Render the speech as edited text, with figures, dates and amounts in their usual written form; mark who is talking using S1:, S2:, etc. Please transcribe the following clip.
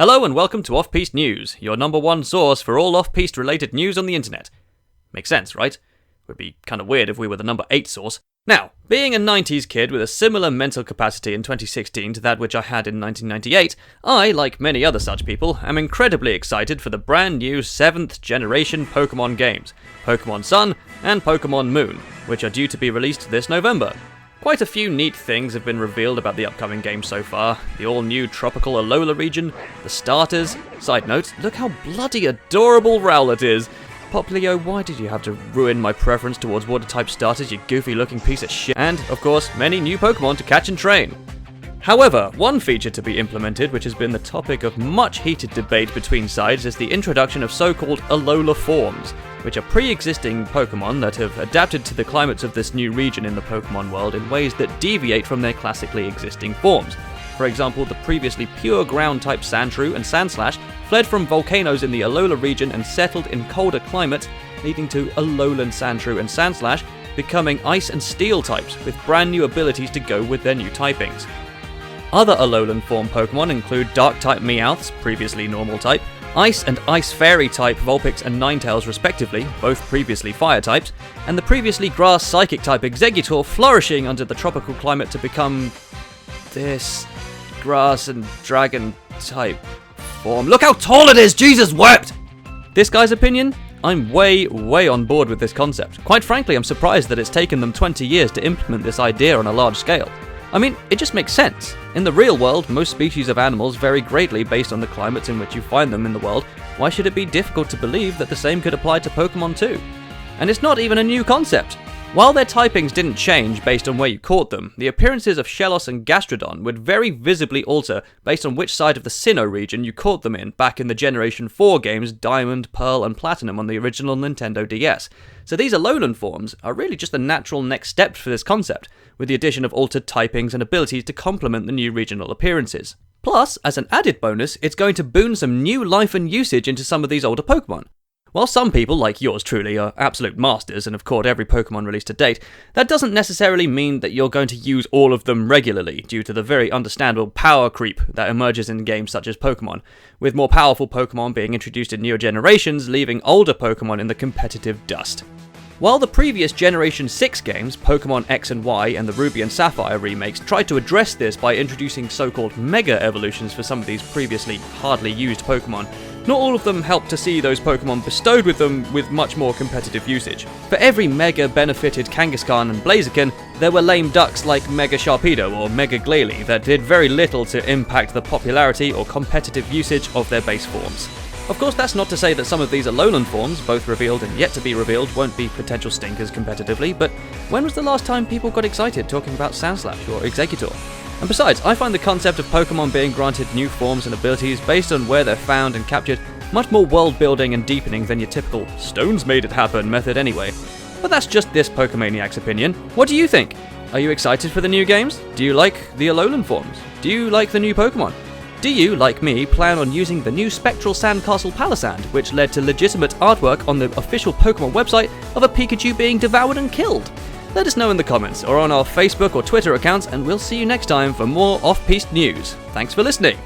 S1: Hello and welcome to Off Piste News, your number one source for all Off Piste related news on the internet. Makes sense, right? Would be kind of weird if we were the number 8 source. Now, being a 90s kid with a similar mental capacity in 2016 to that which I had in 1998, I, like many other such people, am incredibly excited for the brand new 7th generation Pokémon games, Pokémon Sun and Pokémon Moon, which are due to be released this November. Quite a few neat things have been revealed about the upcoming game so far. The all-new tropical Alola region, the starters. Side note, look how bloody adorable Rowlet is. Poplio, why did you have to ruin my preference towards water-type starters, you goofy-looking piece of shit? And, of course, many new Pokémon to catch and train. However, one feature to be implemented, which has been the topic of much heated debate between sides, is the introduction of so-called Alolan Forms, which are pre-existing Pokémon that have adapted to the climates of this new region in the Pokémon world in ways that deviate from their classically existing forms. For example, the previously pure ground-type Sandshrew and Sandslash fled from volcanoes in the Alola region and settled in colder climates, leading to Alolan Sandshrew and Sandslash becoming ice and steel types, with brand new abilities to go with their new typings. Other Alolan form Pokémon include Dark-type Meowths, previously normal type, Ice and Ice Fairy type Vulpix and Ninetales respectively, both previously fire types, and the previously Grass Psychic type Exeggutor flourishing under the tropical climate to become this Grass and Dragon type form. Look how tall it is! Jesus wept! This guy's opinion? I'm way on board with this concept. Quite frankly, I'm surprised that it's taken them 20 years to implement this idea on a large scale. I mean, it just makes sense. In the real world, most species of animals vary greatly based on the climates in which you find them in the world. Why should it be difficult to believe that the same could apply to Pokémon too? And it's not even a new concept. While their typings didn't change based on where you caught them, the appearances of Shellos and Gastrodon would very visibly alter based on which side of the Sinnoh region you caught them in back in the Generation 4 games Diamond, Pearl and Platinum on the original Nintendo DS. So these Alolan forms are really just the natural next step for this concept, with the addition of altered typings and abilities to complement the new regional appearances. Plus, as an added bonus, it's going to boon some new life and usage into some of these older Pokémon. While some people, like yours truly, are absolute masters and have caught every Pokémon released to date, that doesn't necessarily mean that you're going to use all of them regularly, due to the very understandable power creep that emerges in games such as Pokémon, with more powerful Pokémon being introduced in newer generations, leaving older Pokémon in the competitive dust. While the previous Generation 6 games, Pokémon X and Y and the Ruby and Sapphire remakes, tried to address this by introducing so-called Mega Evolutions for some of these previously hardly used Pokémon, not all of them helped to see those Pokémon bestowed with them with much more competitive usage. For every Mega benefited Kangaskhan and Blaziken, there were lame ducks like Mega Sharpedo or Mega Glalie that did very little to impact the popularity or competitive usage of their base forms. Of course, that's not to say that some of these Alolan forms, both revealed and yet to be revealed, won't be potential stinkers competitively, but when was the last time people got excited talking about Sandslash or Exeggutor? And besides, I find the concept of Pokémon being granted new forms and abilities based on where they're found and captured much more world-building and deepening than your typical "stones made it happen" method anyway. But that's just this Pokemaniac's opinion. What do you think? Are you excited for the new games? Do you like the Alolan forms? Do you like the new Pokémon? Do you, like me, plan on using the new Spectral Sandcastle Palisand, which led to legitimate artwork on the official Pokémon website of a Pikachu being devoured and killed? Let us know in the comments or on our Facebook or Twitter accounts, and we'll see you next time for more Off Piste news. Thanks for listening.